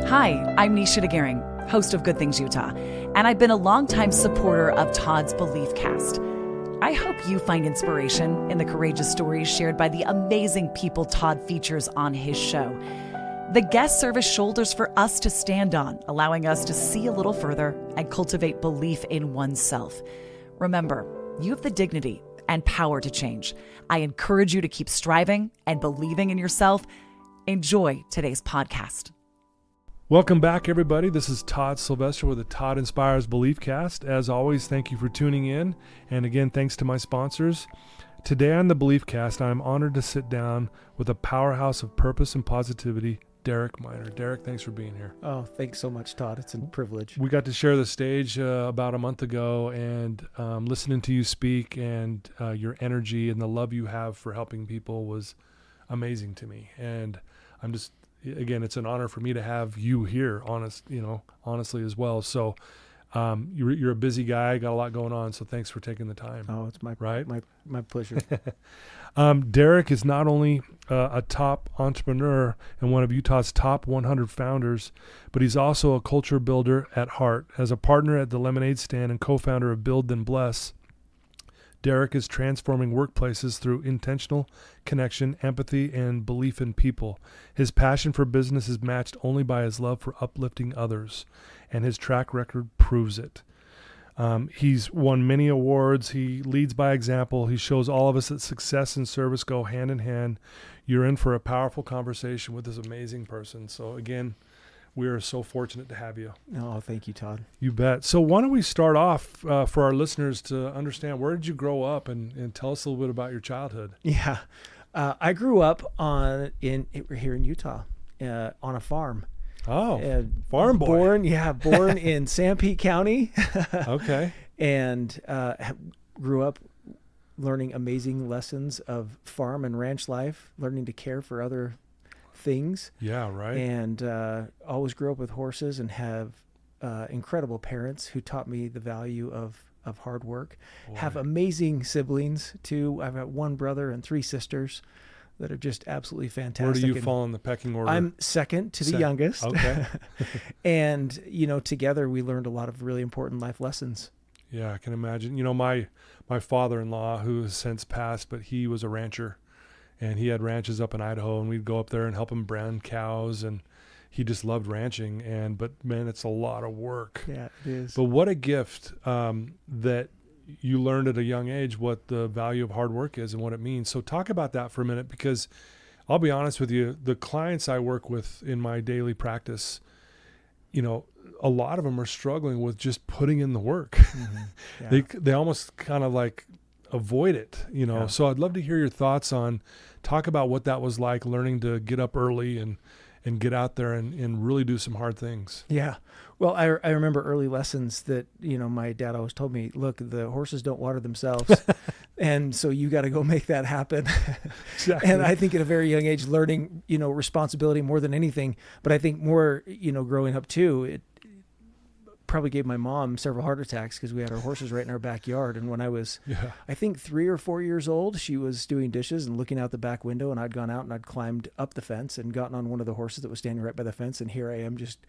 Hi, I'm Nisha DeGaring, host of Good Things Utah, and I've been a longtime supporter of Todd's Belief Cast. I hope you find inspiration in the courageous stories shared by the amazing people Todd features on his show. The guests serve as shoulders for us to stand on, allowing us to see a little further and cultivate belief in oneself. Remember, you have the dignity and power to change. I encourage you to keep striving and believing in yourself. Enjoy today's podcast. Welcome back, everybody. This is Todd Sylvester with the Todd Inspires Belief Cast. As always, thank you for tuning in. And again, thanks to my sponsors. Today on the Belief Cast, I'm honored to sit down with a powerhouse of purpose and positivity, Derek Miner. Derek, thanks for being here. Oh, thanks so much, Todd. It's a privilege. We got to share the stage about a month ago, and listening to you speak and your energy and the love you have for helping people was amazing to me. And I'm just, again, it's an honor for me to have you here, honestly as well. So you're a busy guy, got a lot going on. So thanks for taking the time. Oh, it's my pleasure. Derek is not only a top entrepreneur and one of Utah's top 100 founders, but he's also a culture builder at heart. As a partner at the Lemonade Stand and co-founder of Build Then Bless, Derek is transforming workplaces through intentional connection, empathy, and belief in people. His passion for business is matched only by his love for uplifting others, and his track record proves it. He's won many awards. He leads by example. He shows all of us that success and service go hand in hand. You're in for a powerful conversation with this amazing person. So again, we are so fortunate to have you. Oh, thank you, Todd. You bet. So why don't we start off for our listeners to understand, where did you grow up, and tell us a little bit about your childhood? Yeah. I grew up here in Utah on a farm. Oh, farm boy. Born in San Pete County. Okay. And grew up learning amazing lessons of farm and ranch life, learning to care for other things. Yeah, right. And always grew up with horses and have incredible parents who taught me the value of hard work. Boy. Have amazing siblings too. I've got one brother and three sisters that are just absolutely fantastic. Where do you fall in the pecking order? I'm second to the youngest. Okay. And, together we learned a lot of really important life lessons. Yeah, I can imagine. My father-in-law, who has since passed, but he was a rancher, and he had ranches up in Idaho, and we'd go up there and help him brand cows, and he just loved ranching. But man, it's a lot of work. Yeah, it is. But what a gift that you learned at a young age what the value of hard work is and what it means. So talk about that for a minute, because I'll be honest with you, the clients I work with in my daily practice, a lot of them are struggling with just putting in the work. Mm-hmm. Yeah. They almost kind of like avoid it, Yeah. So I'd love to hear your thoughts on, talk about what that was like, learning to get up early and get out there and really do some hard things. Yeah. Well, I remember early lessons that, my dad always told me, look, the horses don't water themselves. And so you got to go make that happen. Exactly. And I think at a very young age, learning, responsibility more than anything, but I think more, growing up too, it probably gave my mom several heart attacks because we had our horses right in our backyard. And when I was, I think 3 or 4 years old, she was doing dishes and looking out the back window, and I'd gone out and I'd climbed up the fence and gotten on one of the horses that was standing right by the fence. And here I am just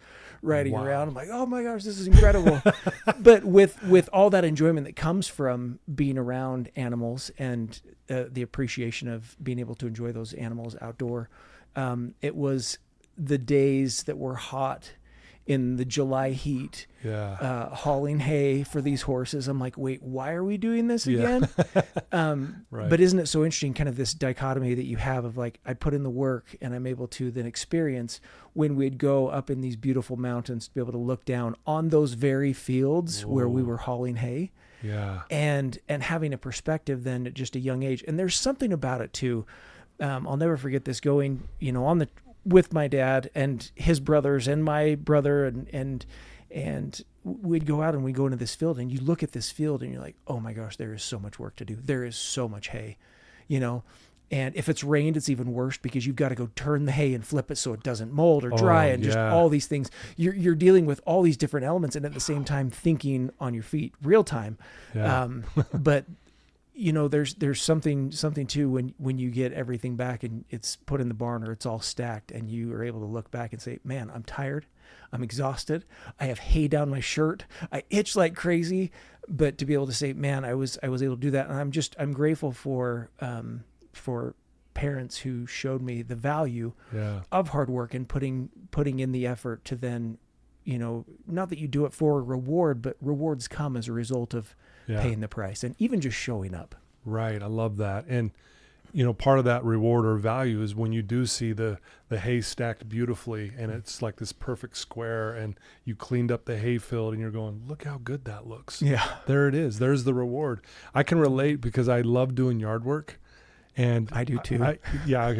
riding around. I'm like, oh my gosh, this is incredible. But with all that enjoyment that comes from being around animals and the appreciation of being able to enjoy those animals outdoor, it was the days that were hot in the July heat, hauling hay for these horses. I'm like, wait, why are we doing this again? Right. But isn't it so interesting, kind of this dichotomy that you have of like, I put in the work and I'm able to then experience when we'd go up in these beautiful mountains to be able to look down on those very fields where we were hauling hay. Yeah. And having a perspective then at just a young age. And there's something about it too. I'll never forget this, going, with my dad and his brothers and my brother and we'd go out and we'd go into this field, and you look at this field and you're like, oh my gosh, there is so much work to do. There is so much hay, and if it's rained, it's even worse because you've got to go turn the hay and flip it so it doesn't mold or dry and just all these things. You're dealing with all these different elements and at the same time thinking on your feet real time. Yeah. But there's something too when you get everything back and it's put in the barn or it's all stacked and you are able to look back and say, man, I'm tired. I'm exhausted. I have hay down my shirt. I itch like crazy. But to be able to say, man, I was able to do that. And I'm grateful for parents who showed me the value of hard work and putting in the effort to then, not that you do it for a reward, but rewards come as a result of paying the price and even just showing up. Right. I love that. And, part of that reward or value is when you do see the hay stacked beautifully and it's like this perfect square and you cleaned up the hay field and you're going, look how good that looks. Yeah. There it is. There's the reward. I can relate because I love doing yard work. And I do too. I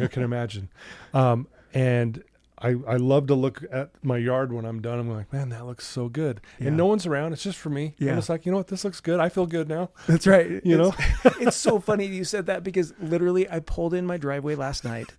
can imagine. And I love to look at my yard when I'm done. I'm like, man, that looks so good. Yeah. And no one's around. It's just for me. Yeah. I'm just like, you know what? This looks good. I feel good now. That's right. It's so funny you said that because literally I pulled in my driveway last night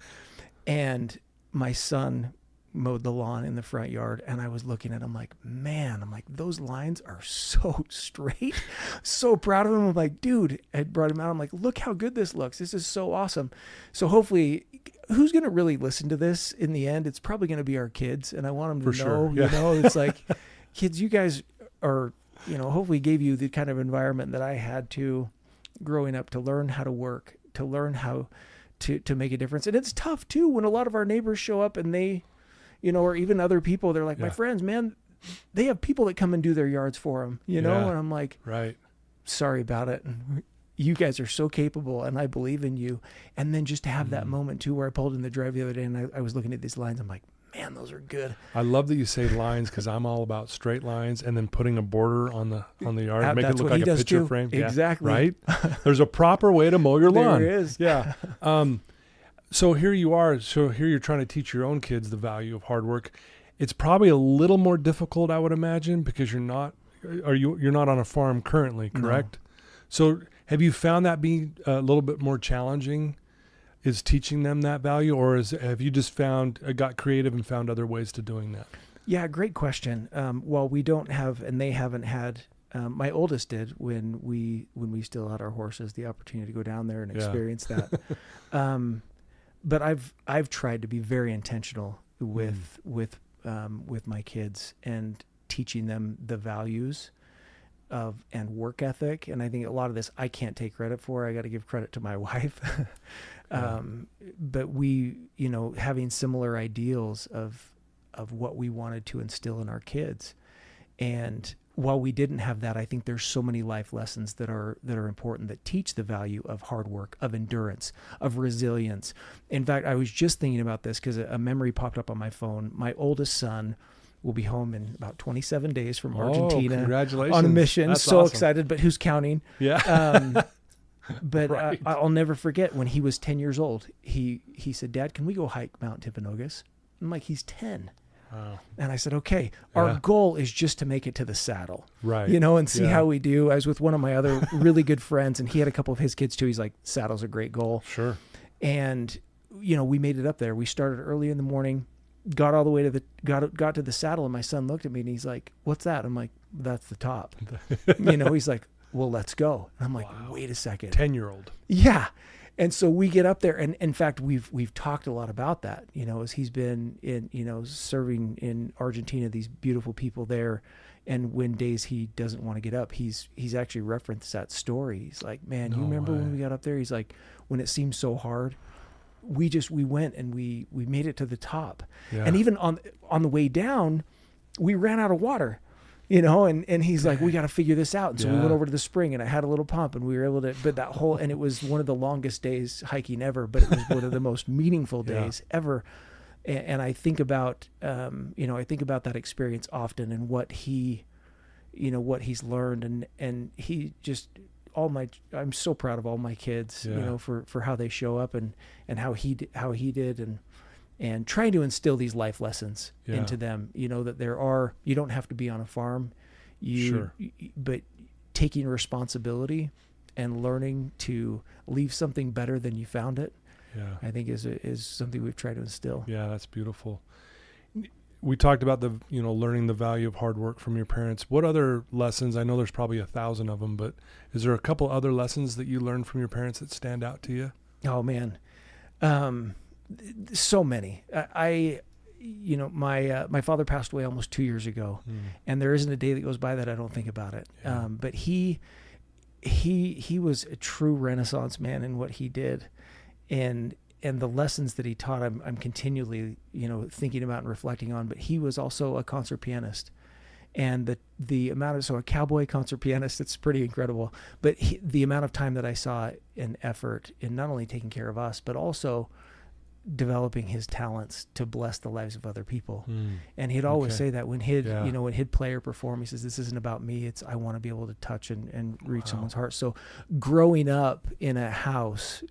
and my son mowed the lawn in the front yard and I was looking at him like, man, those lines are so straight. So proud of him. I'm like, dude, I brought him out. I'm like, look how good this looks. This is so awesome. So hopefully, who's going to really listen to this in the end? It's probably going to be our kids. And I want them to know, it's like, kids, you guys are, hopefully gave you the kind of environment that I had to growing up to learn how to work, to learn how to make a difference. And it's tough too, when a lot of our neighbors show up and they, or even other people, they're like, my friends, man, they have people that come and do their yards for them, and I'm like, right, sorry about it. And you guys are so capable and I believe in you. And then just to have that moment too, where I pulled in the drive the other day and I was looking at these lines. I'm like, man, those are good. I love that you say lines because I'm all about straight lines and then putting a border on the yard, make it look like a picture frame. Exactly. Yeah, right. There's a proper way to mow your lawn. There is. Yeah. So here you are. So here you're trying to teach your own kids the value of hard work. It's probably a little more difficult, I would imagine, because you're not on a farm currently, correct? No. So have you found that being a little bit more challenging? Is teaching them that value, or have you just got creative and found other ways to doing that? Yeah, great question. Well, we don't have, and they haven't had. My oldest did when we still had our horses, the opportunity to go down there and experience that. But I've tried to be very intentional with my kids and teaching them the values of and work ethic. And I think a lot of this I can't take credit for. I got to give credit to my wife. But we, having similar ideals of what we wanted to instill in our kids. And while we didn't have that, I think there's so many life lessons that are important that teach the value of hard work, of endurance, of resilience. In fact, I was just thinking about this because a memory popped up on my phone. My oldest son will be home in about 27 days from Argentina. Congratulations. On a mission. That's so awesome. Excited, but who's counting? Yeah. But right. I'll never forget when he was 10 years old, he said, Dad, can we go hike Mount Timpanogos? I'm like, he's 10. Wow. And I said, okay, our goal is just to make it to the saddle, right? And see how we do. I was with one of my other really good friends and he had a couple of his kids too. He's like, saddle's a great goal. Sure. And, we made it up there. We started early in the morning, got all the way to got to the saddle and my son looked at me and he's like, what's that? I'm like, that's the top. He's like, well, let's go. And I'm like, wait a second. 10-year-old. Yeah. And so we get up there, and in fact, we've talked a lot about that, as he's been in, serving in Argentina, these beautiful people there. And when days he doesn't want to get up, he's actually referenced that story. He's like, man, you remember when we got up there? He's like, when it seemed so hard, we went and we made it to the top. Yeah. And even on the way down, we ran out of water. And he's like, we got to figure this out. And so we went over to the spring and I had a little pump and we were able to, and it was one of the longest days hiking ever, but it was one of the most meaningful days ever. And I think about, that experience often and what he, what he's learned and he just, I'm so proud of all my kids, for how they show up and how he did and trying to instill these life lessons into them, that you don't have to be on a farm, but taking responsibility and learning to leave something better than you found it, I think is something we've tried to instill. Yeah, that's beautiful. we talked about learning the value of hard work from your parents. What other lessons? I know there's probably 1,000 of them, but is there a couple other lessons that you learned from your parents that stand out to you? Oh man. So many. My father passed away almost 2 years ago, and there isn't a day that goes by that I don't think about it. Yeah. But he was a true Renaissance man in what he did, and the lessons that he taught, I'm continually, thinking about and reflecting on. But he was also a concert pianist, and the amount of a cowboy concert pianist, it's pretty incredible. But the amount of time that I saw and effort in not only taking care of us, but also developing his talents to bless the lives of other people. And he'd always say that when he'd play or perform, he says, this isn't about me. It's, I want to be able to touch and reach someone's heart. So growing up in a house,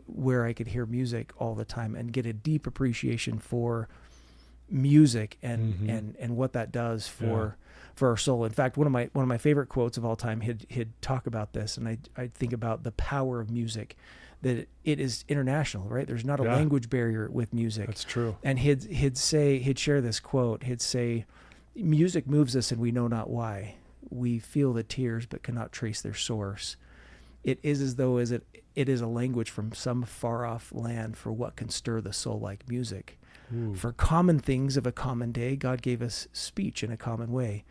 where I could hear music all the time and get a deep appreciation for music and what that does for our soul. In fact, one of my favorite quotes of all time, he'd talk about this, and I think about the power of music, that it is international, right? There's not a language barrier with music. That's true. And he'd share this quote. He'd say, music moves us and we know not why. We feel the tears but cannot trace their source. It is as though it is a language from some far off land for what can stir the soul like music. Ooh. For common things of a common day, God gave us speech in a common way.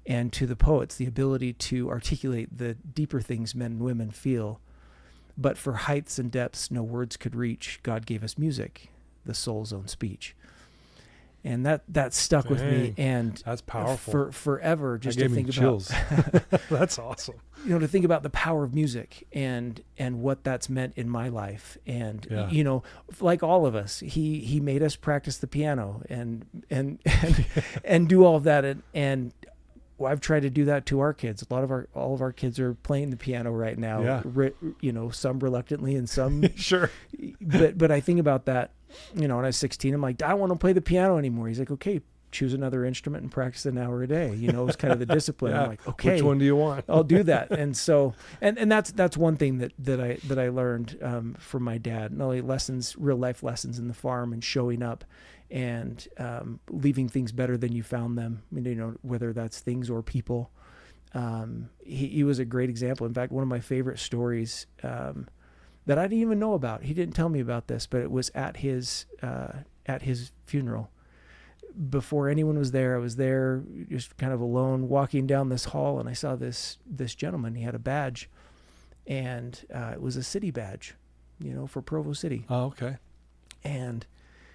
And to the poets, the ability to articulate the deeper things men and women feel. But for heights and depths no words could reach, God gave us music, the soul's own speech. And that stuck with me. And that's powerful. Forever, just that to gave think me chills. about. That's awesome. To think about the power of music and what that's meant in my life. And, like all of us, he made us practice the piano and do all of that. And I've tried to do that to our kids. All of our kids are playing the piano right now. Yeah. Some reluctantly and some sure. But I think about that. When I was 16, I'm like, I don't want to play the piano anymore. He's like, okay, choose another instrument and practice an hour a day. It's kind of the discipline. I'm like, okay, which one do you want? I'll do that. And so, and that's one thing that I learned from my dad. Not only real life lessons in the farm and showing up and leaving things better than you found them. Whether that's things or people. He was a great example. In fact, one of my favorite stories that I didn't even know about. He didn't tell me about this, but it was at his funeral. Before anyone was there, I was there just kind of alone, walking down this hall, and I saw this gentleman. He had a badge, and it was a city badge, for Provo City. Oh, okay. And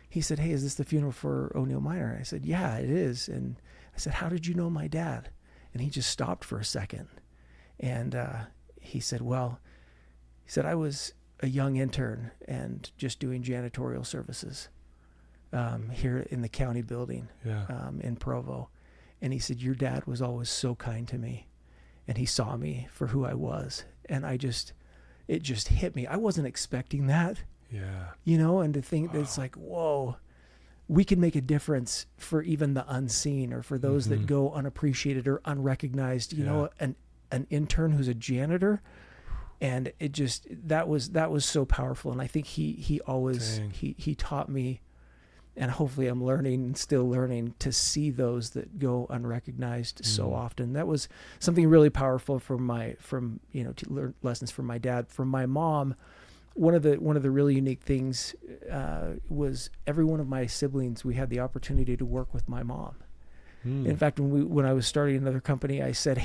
he said, "Hey, is this the funeral for O'Neill Minor?" I said, "Yeah, it is." And I said, "How did you know my dad?" And he just stopped for a second, and he said, "I was a young intern and just doing janitorial services here in the county building in Provo." And he said, "Your dad was always so kind to me, and he saw me for who I was." And it just hit me. I wasn't expecting that. Yeah. And to think that it's like, whoa, we can make a difference for even the unseen, or for those that go unappreciated or unrecognized. An intern who's a janitor. And it just, that was so powerful. And I think he always, he taught me, and hopefully I'm learning and still learning, to see those that go unrecognized so often. That was something really powerful to learn lessons from my dad. From my mom, one of the really unique things was every one of my siblings, we had the opportunity to work with my mom. In fact, when I was starting another company, I said,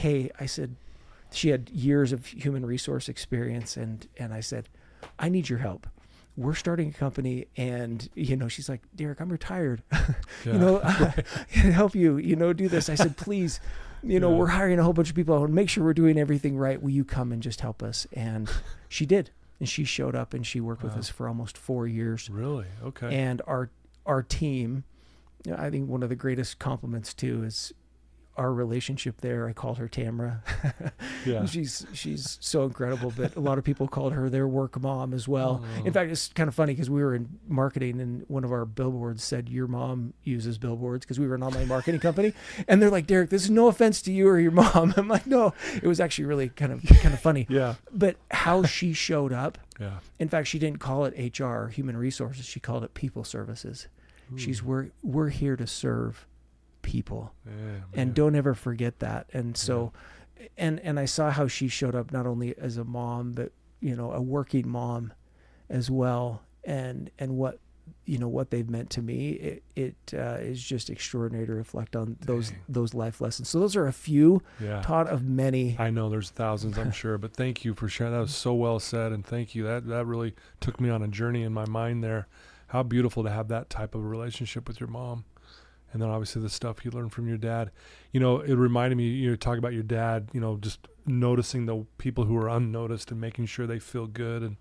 she had years of human resource experience, and I said, "I need your help. We're starting a company." And she's like, "Derek, I'm retired. I can help you, do this." I said, "Please, we're hiring a whole bunch of people. I want to make sure we're doing everything right. Will you come and just help us?" And she did. And she showed up, and she worked with us for almost 4 years. Really? Okay. And our team, I think one of the greatest compliments too is our relationship there. I called her Tamra. Yeah. She's so incredible, but a lot of people called her their work mom as well. Oh. In fact, it's kind of funny because we were in marketing, and one of our billboards said, "Your mom uses billboards," because we were an online marketing company. And they're like, "Derek, this is no offense to you or your mom." I'm like, "No." It was actually really kind of funny. Yeah. But how she showed up. Yeah. In fact, she didn't call it HR, human resources. She called it people services. She's, we're here to serve people. Yeah, and don't ever forget that. And so, and I saw how she showed up not only as a mom, but, you know, a working mom as well. And what, you know, what they've meant to me, it is just extraordinary to reflect on those life lessons. So those are a few taught of many. I know there's thousands, I'm sure, but thank you for sharing. That was so well said. And thank you. That really took me on a journey in my mind there. How beautiful to have that type of a relationship with your mom. And then obviously the stuff you learned from your dad. You know, it reminded me, you know, talk about your dad, you know, just noticing the people who are unnoticed and making sure they feel good. And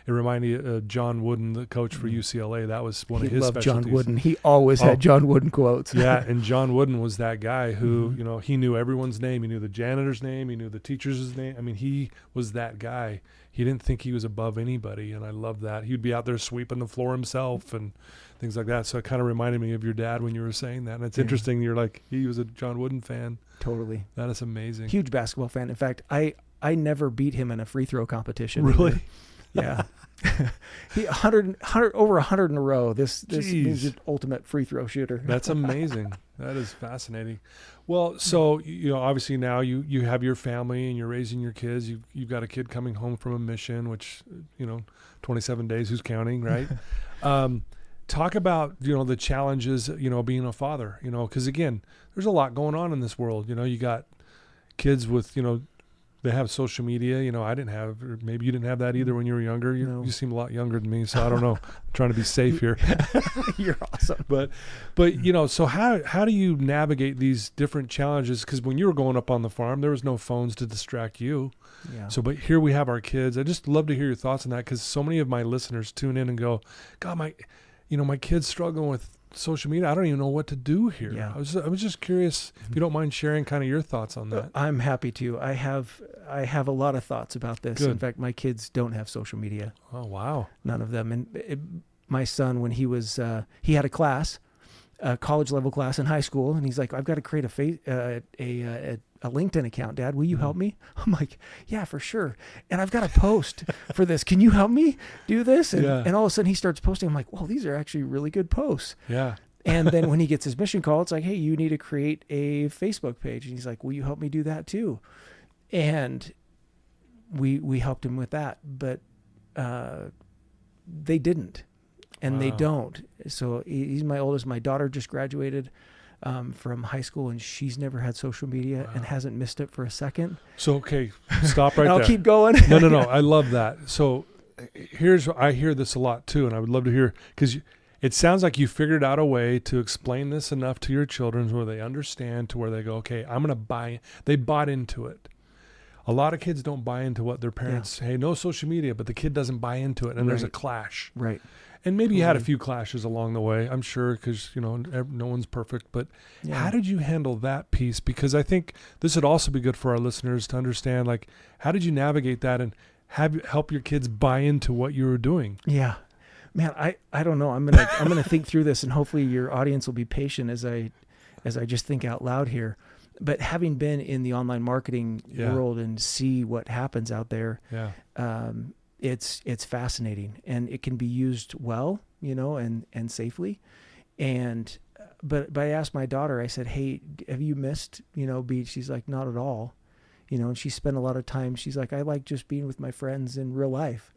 it reminded me of John Wooden, the coach for UCLA. That was one of his specialties. John Wooden. He always had John Wooden quotes. Yeah, and John Wooden was that guy who, you know, he knew everyone's name. He knew the janitor's name. He knew the teacher's name. I mean, he was that guy. He didn't think he was above anybody, and I love that. He'd be out there sweeping the floor himself and things like that. So it kind of reminded me of your dad when you were saying that. And it's interesting. You're like, he was a John Wooden fan. Totally. That is amazing. Huge basketball fan. In fact, I never beat him in a free throw competition. Really? Yeah. He 100 over 100 in a row. This is an ultimate free throw shooter. That's amazing. That is fascinating. Well, so, you know, obviously now you have your family and you're raising your kids. You've got a kid coming home from a mission, which, you know, 27 days, who's counting, right? Talk about, you know, the challenges, you know, being a father, you know, because again, there's a lot going on in this world. You know, you got kids with, you know, they have social media. You know, I didn't have, or maybe you didn't have that either when you were younger. You seem a lot younger than me, so I don't know. I'm trying to be safe here. You're awesome. But you know, so how do you navigate these different challenges? Because when you were growing up on the farm, there was no phones to distract you. Yeah. So, but here we have our kids. I just love to hear your thoughts on that, because so many of my listeners tune in and go, God, my kid's struggling with social media. I don't even know what to do here. Yeah. I was just curious if you don't mind sharing kind of your thoughts on that. I'm happy to. I have a lot of thoughts about this. Good. In fact, my kids don't have social media. Oh, wow. None of them. And my son, when he was, he had a class, a college level class in high school, and he's like, I've got to create a LinkedIn account, Dad. Will you help me? I'm like, yeah, for sure. And I've got a post for this. Can you help me do this? And all of a sudden he starts posting. I'm like, well, these are actually really good posts. Yeah. And then when he gets his mission call, it's like, hey, you need to create a Facebook page. And he's like, will you help me do that too? And we helped him with that, but they didn't, and they don't. So he's my oldest. My daughter just graduated from high school, and she's never had social media and hasn't missed it for a second. So, okay, stop right there. I'll keep going. No. I love that. So I hear this a lot too, and I would love to hear, because it sounds like you figured out a way to explain this enough to your children where they understand, to where they go, okay, I'm going to buy. They bought into it. A lot of kids don't buy into what their parents say, hey, no social media, but the kid doesn't buy into it, and there's a clash. Right. And maybe you had a few clashes along the way, I'm sure, because, you know, no one's perfect. But how did you handle that piece? Because I think this would also be good for our listeners to understand, like, how did you navigate that and help your kids buy into what you were doing? Yeah. Man, I don't know. I'm gonna think through this, and hopefully your audience will be patient as I just think out loud here. But having been in the online marketing world and see what happens out there, it's fascinating, and it can be used well, you know, and safely. And but I asked my daughter, I said, hey, have you missed, you know, beach? She's like, not at all, you know. And she spent a lot of time. She's like, I like just being with my friends in real life.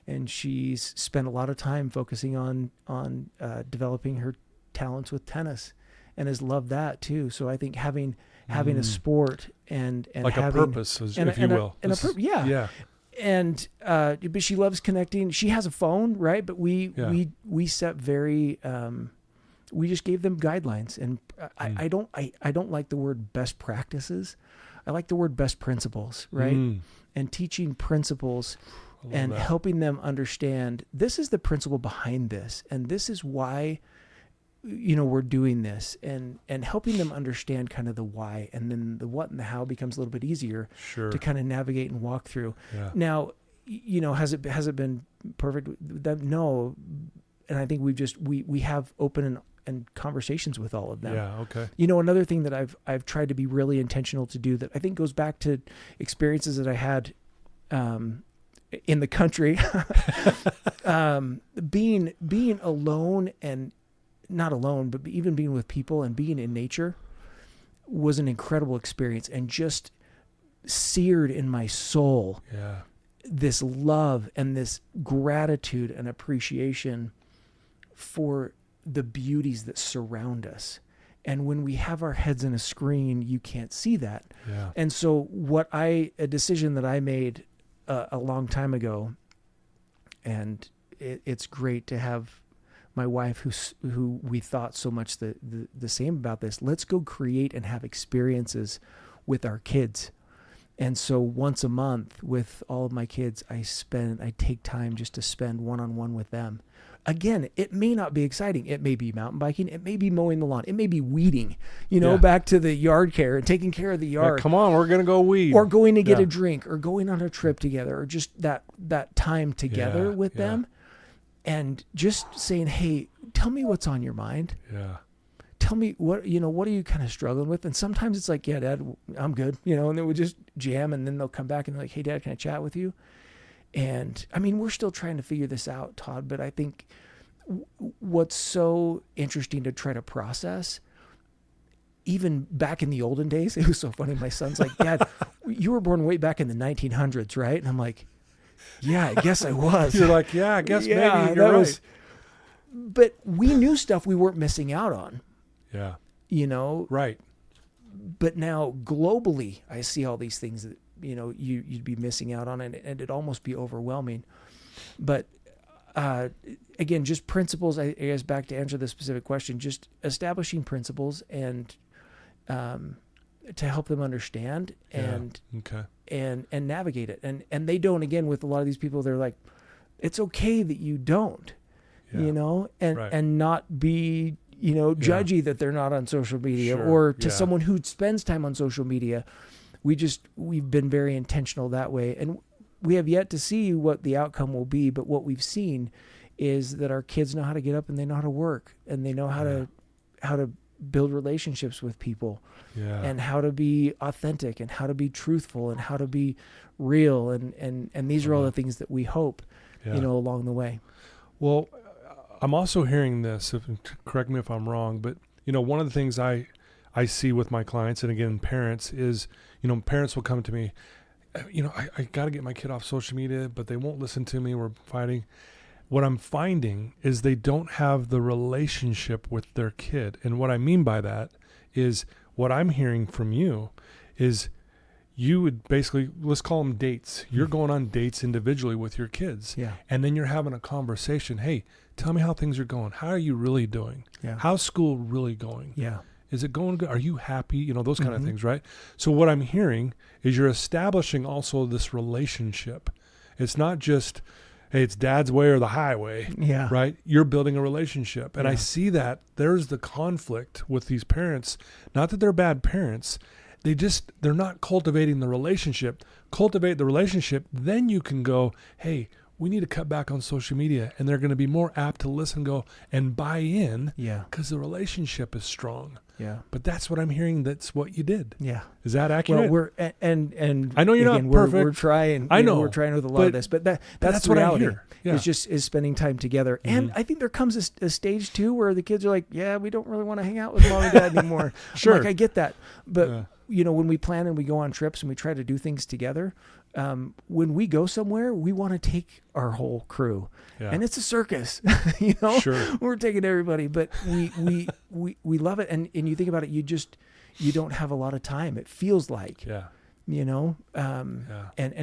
And she's spent a lot of time focusing on developing her talents with tennis, and has loved that too. So I think having a sport and like having a purpose, if you will. And but she loves connecting. She has a phone, right? But we set very we just gave them guidelines, and I don't like the word best practices. I like the word best principles, right? And teaching principles and helping them understand this is the principle behind this, and this is why, you know, we're doing this, and helping them understand kind of the why, and then the what and the how becomes a little bit easier to kind of navigate and walk through. Now, you know, has it been perfect? No. And I think we have open and conversations with all of them. Yeah. Okay. You know, another thing that I've tried to be really intentional to do that I think goes back to experiences that I had, in the country, being alone, and not alone, but even being with people and being in nature. was an incredible experience, and just seared in my soul this love and this gratitude and appreciation for the beauties that surround us. And when we have our heads in a screen, you can't see that. Yeah. And so a decision that I made a long time ago, and it's great to have my wife who we thought so much the same about this. Let's go create and have experiences with our kids. And so once a month with all of my kids, I take time just to spend one-on-one with them. Again, it may not be exciting. It may be mountain biking. It may be mowing the lawn. It may be weeding, back to the yard care and taking care of the yard. Come on, we're going to go weed. Or going to get a drink, or going on a trip together, or just that time together with them. And just saying, hey, tell me what's on your mind. Yeah. Tell me what are you kind of struggling with? And sometimes it's like, yeah, Dad, I'm good. And then we just jam, and then they'll come back and they're like, hey, Dad, can I chat with you? And I mean, we're still trying to figure this out, Todd, but I think what's so interesting to try to process, even back in the olden days, it was so funny. My son's like, Dad, you were born way back in the 1900s, right? And I'm like, yeah, I guess I was. You're like, yeah, I guess maybe you're right. But we knew stuff we weren't missing out on. Yeah. Right. But now globally, I see all these things that, you'd be missing out on, and it'd almost be overwhelming. But again, just principles, I guess, back to answer the specific question, just establishing principles and to help them understand and navigate it. And they don't, again, with a lot of these people, they're like, it's okay that you don't, and not be, judgy that they're not on social media, or to someone who spends time on social media. We've been very intentional that way. And we have yet to see what the outcome will be, but what we've seen is that our kids know how to get up, and they know how to work, and they know how to build relationships with people, and how to be authentic, and how to be truthful, and how to be real. And these are all the things that we hope, along the way. Well, I'm also hearing this, correct me if I'm wrong, but one of the things I see with my clients, and again, parents, is, parents will come to me, I got to get my kid off social media, but they won't listen to me. We're fighting. What I'm finding is they don't have the relationship with their kid. And what I mean by that is, what I'm hearing from you is, you would basically, let's call them dates. You're going on dates individually with your kids. Yeah. And then you're having a conversation. Hey, tell me how things are going. How are you really doing? Yeah. How's school really going? Yeah. Is it going good? Are you happy? Those kind of things, right? So what I'm hearing is you're establishing also this relationship. It's not just, hey, it's Dad's way or the highway, right? You're building a relationship. And I see that there's the conflict with these parents. Not that they're bad parents. They're not cultivating the relationship. Cultivate the relationship. Then you can go, hey, we need to cut back on social media. And they're going to be more apt to listen, go, and buy in. Yeah. Because the relationship is strong. Yeah. But that's what I'm hearing. That's what you did. Yeah. Is that accurate? Well, and I know you're not perfect. We're trying. I know. We're trying with a lot of this, but that's the what reality. I hear. Yeah. Is spending time together. And I think there comes a stage too where the kids are like, yeah, we don't really want to hang out with Mom and Dad anymore. Sure. I get that. But when we plan and we go on trips and we try to do things together, when we go somewhere, we want to take our whole crew, and it's a circus, Sure. We're taking everybody, but we love it. And you think about it, you don't have a lot of time. It feels like, and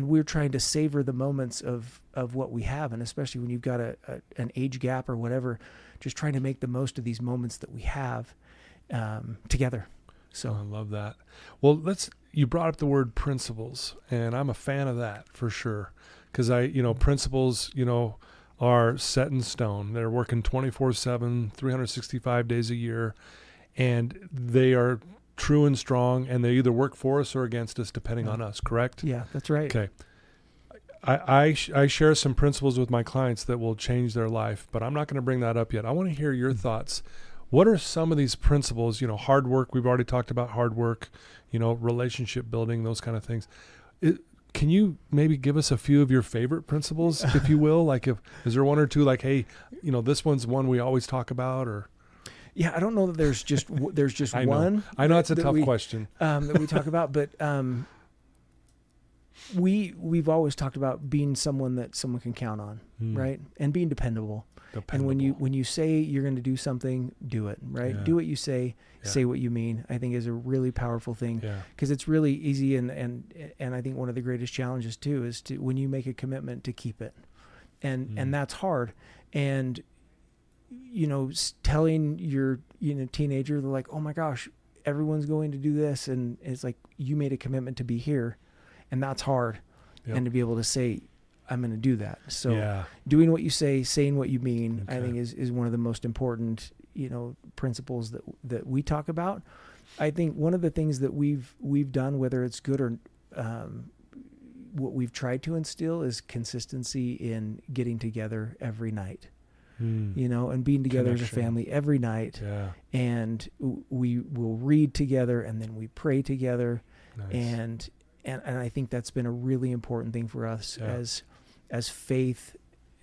we're trying to savor the moments of what we have. And especially when you've got an age gap or whatever, just trying to make the most of these moments that we have, together. So I love that. Well, you brought up the word principles, and I'm a fan of that for sure. Because principles, are set in stone. They're working 24/7, 365 days a year, and they are true and strong, and they either work for us or against us, depending on us, correct? Yeah, that's right. Okay. I share some principles with my clients that will change their life, but I'm not going to bring that up yet. I want to hear your thoughts. What are some of these principles? Hard work. We've already talked about hard work, relationship building, those kind of things. Can you maybe give us a few of your favorite principles, if you will? Like, is there one or two, like, hey, this one's one we always talk about, or? Yeah, I don't know that there's just I know. one. I know it's a tough question that we talk about, but we've always talked about being someone that someone can count on, right? And being dependable. And when you say you're going to do something, do it, right? Yeah. Do what you say, say what you mean. I think is a really powerful thing, Yeah. because it's really easy, and I think one of the greatest challenges too is to, when you make a commitment, to keep it, and that's hard. And telling your teenager, they're like, oh my gosh, everyone's going to do this, and it's like, you made a commitment to be here, and that's hard. And to be able to say, I'm going to do that. So doing what you say, saying what you mean, I think is one of the most important, principles that we talk about. I think one of the things that we've done, whether it's good or what we've tried to instill, is consistency in getting together every night. And being together as a family every night. Yeah. And we will read together, and then we pray together. Nice. And I think that's been a really important thing for us, as faith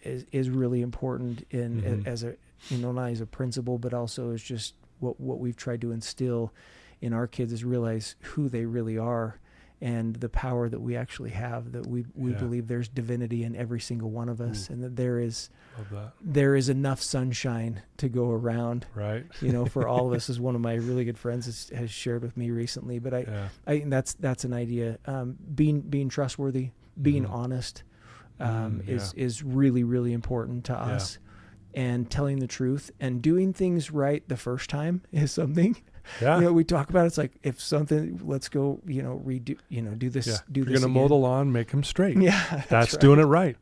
is really important in as a not as a principle, but also as just what we've tried to instill in our kids, is realize who they really are, and the power that we actually have, that we believe there's divinity in every single one of us. And that there is enough sunshine to go around, right? For all of us, as one of my really good friends has shared with me recently. But I think that's an idea. Being trustworthy, being honest, is really, really important to us. And telling the truth and doing things right the first time is something. Yeah. We talk about, it's like, if something, let's go, redo, do this, do this. You're going to mow the lawn, make them straight. Yeah. That's right. Doing it right.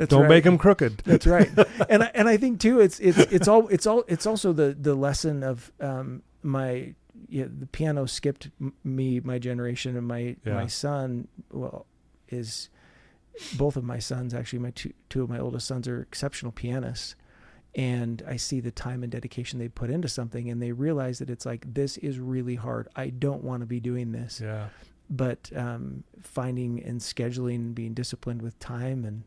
Don't make them crooked. That's right. And I think too, it's also the lesson of, the piano skipped my generation, and my son, is both of my sons, actually, my two of my oldest sons are exceptional pianists. And I see the time and dedication they put into something, and they realize that it's like, this is really hard. I don't want to be doing this. Yeah. But finding and scheduling and being disciplined with time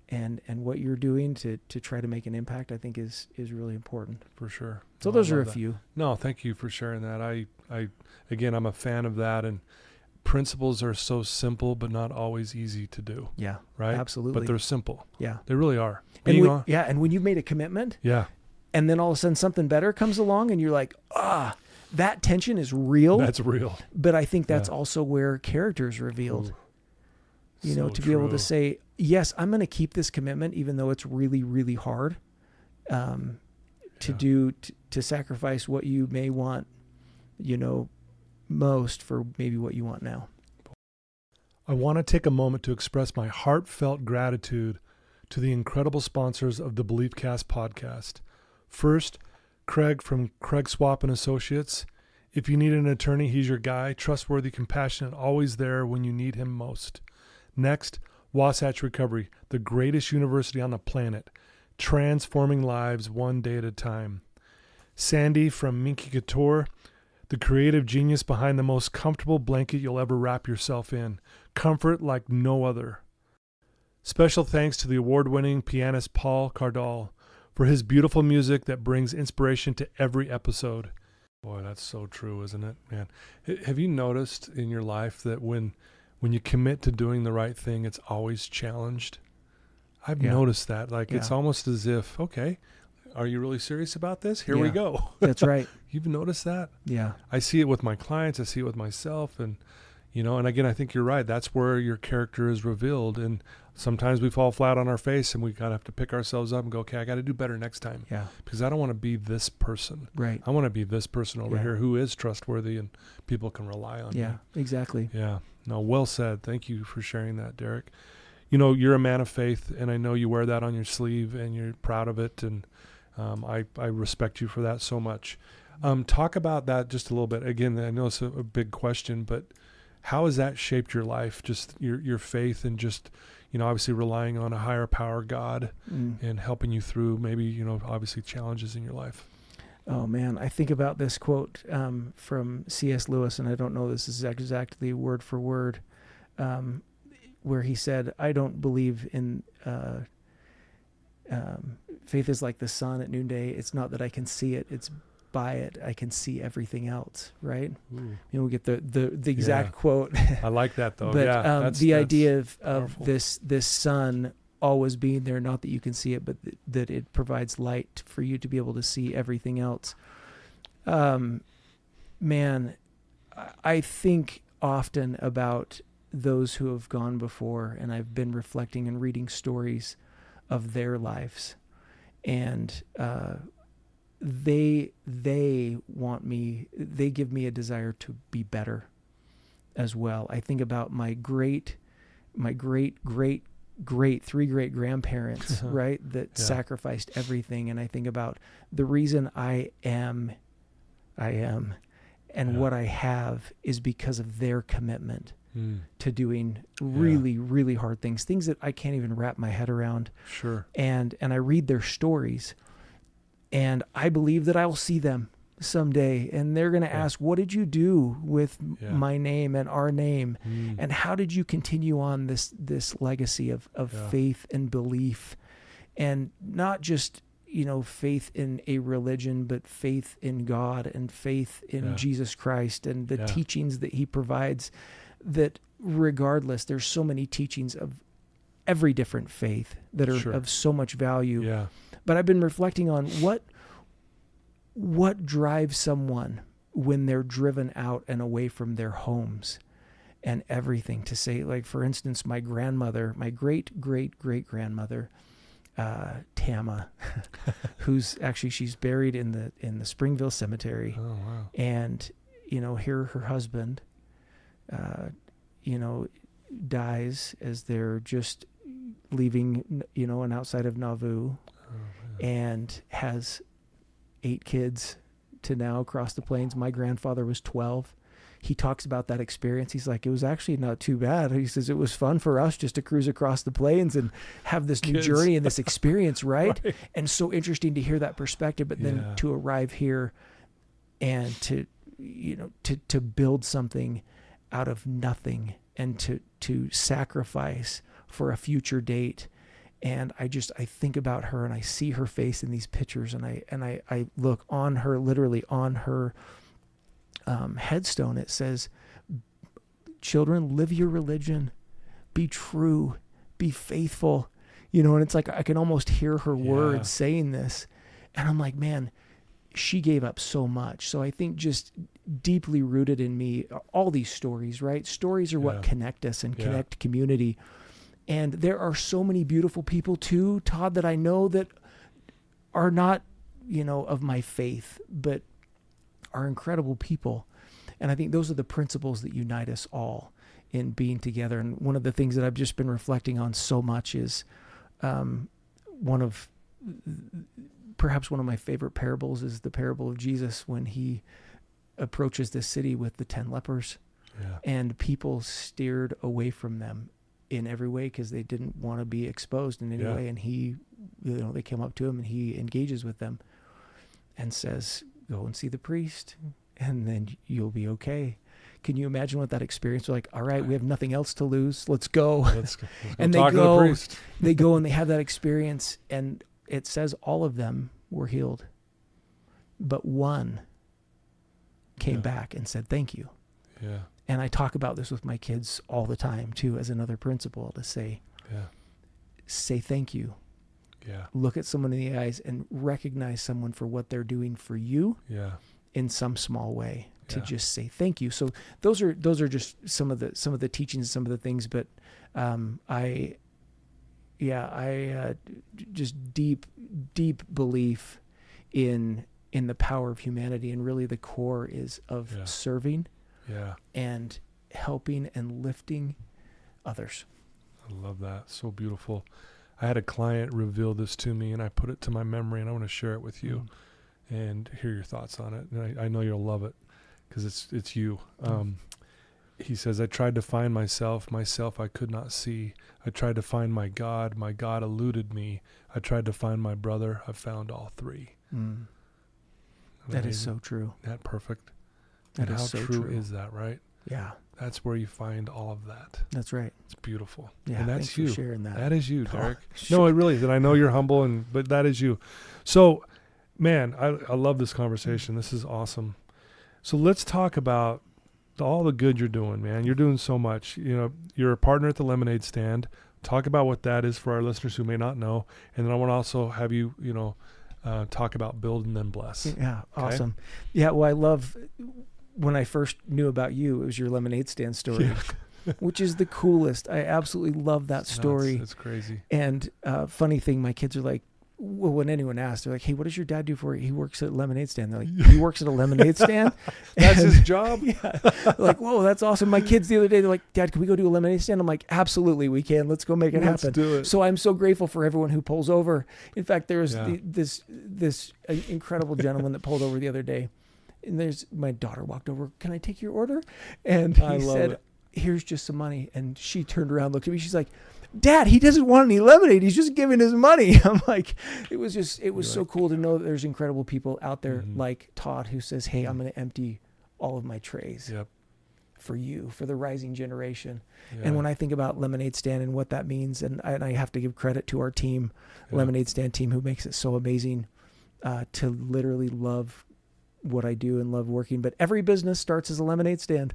and what you're doing to try to make an impact, I think is really important. For sure. So those are a few. No, thank you for sharing that. I'm a fan of that, and principles are so simple, but not always easy to do. Yeah. Right. Absolutely. But they're simple. Yeah. They really are. And when you've made a commitment. Yeah. And then all of a sudden something better comes along, and you're like, that tension is real. That's real. But I think that's also where character is revealed. Ooh. To be able to say, yes, I'm going to keep this commitment, even though it's really, really hard, to sacrifice what you may want, most for maybe what you want now. I want to take a moment to express my heartfelt gratitude to the incredible sponsors of the BeliefCast podcast. First, Craig from Craig Swap and Associates. If you need an attorney, he's your guy. Trustworthy, compassionate, always there when you need him most. Next, Wasatch Recovery, the greatest university on the planet, transforming lives one day at a time. Sandy from Minky Couture, the creative genius behind the most comfortable blanket you'll ever wrap yourself in. Comfort like no other. Special thanks to the award-winning pianist Paul Cardall for his beautiful music that brings inspiration to every episode. Boy, that's so true, isn't it, man? Have you noticed in your life that when you commit to doing the right thing, it's always challenged? I've noticed that. It's almost as if, okay, are you really serious about this? Here we go. That's right. You've noticed that? Yeah. I see it with my clients. I see it with myself. And, and again, I think you're right. That's where your character is revealed. And sometimes we fall flat on our face, and we kind of have to pick ourselves up and go, okay, I got to do better next time. Yeah. Because I don't want to be this person. Right. I want to be this person over here who is trustworthy and people can rely on. Yeah, exactly. Yeah. No, well said. Thank you for sharing that, Derek. You're a man of faith, and I know you wear that on your sleeve, and you're proud of it. And I respect you for that so much. Talk about that just a little bit. Again, I know it's a big question, but how has that shaped your life? Just your faith, and just, obviously relying on a higher power, God, and helping you through maybe, obviously challenges in your life. Oh man, I think about this quote from C.S. Lewis, and I don't know this is exactly word for word, where he said, I don't believe in faith is like the sun at noonday. It's not that I can see it. It's by it, I can see everything else, right? Ooh. We get the exact quote. I like that though. But that's idea of powerful. this sun always being there, not that you can see it, but that it provides light for you to be able to see everything else. Man, I think often about those who have gone before, and I've been reflecting and reading stories of their lives, and they want me, they give me a desire to be better as well. I think about my great 3 great grandparents, right, that sacrificed everything, and I think about the reason I am, and what I have is because of their commitment to doing really, really hard things that I can't even wrap my head around. Sure. And I read their stories, and I believe that I will see them someday, and they're going to ask, what did you do with my name and our name? And how did you continue on this legacy of faith and belief, and not just, faith in a religion, but faith in God and faith in Jesus Christ and the teachings that he provides, that regardless, there's so many teachings of every different faith that are of so much value. Yeah. But I've been reflecting on what drives someone when they're driven out and away from their homes and everything, to say, like, for instance, my grandmother, my great-great-great-grandmother, Tama, she's buried in the Springville Cemetery. Oh, wow. And, here her husband, dies as they're just leaving, and outside of Nauvoo, and has 8 kids to now cross the plains. My grandfather was 12. He talks about that experience. He's like, it was actually not too bad. He says it was fun for us just to cruise across the plains and have this new journey and this experience, right? And so interesting to hear that perspective, but then to arrive here and to build something out of nothing, and to sacrifice for a future date. And I think about her, and I see her face in these pictures, and I look on her, literally on her headstone. It says, children, live your religion, be true, be faithful, and it's like I can almost hear her words saying this. And I'm like, man, she gave up so much. So I think just deeply rooted in me, all these stories, right? Stories are what connect us and connect community. And there are so many beautiful people too, Todd, that I know that are not, of my faith, but are incredible people. And I think those are the principles that unite us all in being together. And one of the things that I've just been reflecting on so much is perhaps one of my favorite parables is the parable of Jesus when he approaches this city with the 10 lepers, and people steered away from them in every way because they didn't want to be exposed in any way. And he, they came up to him and he engages with them and says, go and see the priest and then you'll be okay. Can you imagine what that experience was like? All right, we have nothing else to lose. Let's go. Let's go And talk to the priest. They go and they have that experience, and it says all of them were healed, but one came back and said, thank you. Yeah. And I talk about this with my kids all the time too, as another principle, to say thank you. Yeah. Look at someone in the eyes and recognize someone for what they're doing for you in some small way, to just say thank you. So those are just some of the teachings, some of the things, but I just deep belief in the power of humanity, and really the core is of serving and helping and lifting others. I love that. So beautiful. I had a client reveal this to me, and I put it to my memory, and I want to share it with you and hear your thoughts on it. And I know you'll love it because it's you. He says, I tried to find myself I could not see. I tried to find my God eluded me. I tried to find my brother, I found all three. That is so true. Isn't that perfect? That and is how so true true. is that, right? Yeah. That's where you find all of that. That's right. It's beautiful. Yeah, and that's thanks you. for sharing that. That is you, Derek. Sure. No, it really is. And I know you're humble, but that is you. So man, I love this conversation. This is awesome. So let's talk about all the good you're doing, man. You're doing so much. You know, you're a partner at the Lemonade Stand. Talk about what that is for our listeners who may not know. And then I want to also have you, talk about Build and Then Bless. Yeah. Okay? Awesome. Yeah. Well, I love when I first knew about you, it was your Lemonade Stand story, which is the coolest. I absolutely love that story. It's crazy. And funny thing, my kids are like, well, when anyone asks, they're like, hey, what does your dad do for you? He works at a lemonade stand. They're like, he works at a lemonade stand? That's his job? Yeah. Like, whoa, that's awesome. My kids the other day, they're like, Dad, can we go to a lemonade stand? I'm like, absolutely, we can. Let's go make it happen. Let's do it. So I'm so grateful for everyone who pulls over. In fact, there was Yeah. this incredible gentleman that pulled over the other day. And my daughter walked over, can I take your order? And he said, here's just some money. And she turned around, looked at me. She's like, Dad, he doesn't want any lemonade. He's just giving his money. I'm like, it was so cool to know that there's incredible people out there like Todd who says, hey, I'm going to empty all of my trays for you, for the rising generation. Yeah. And when I think about Lemonade Stand and what that means, and I have to give credit to our team, Lemonade Stand team, who makes it so amazing to literally love what I do and love working. But every business starts as a lemonade stand,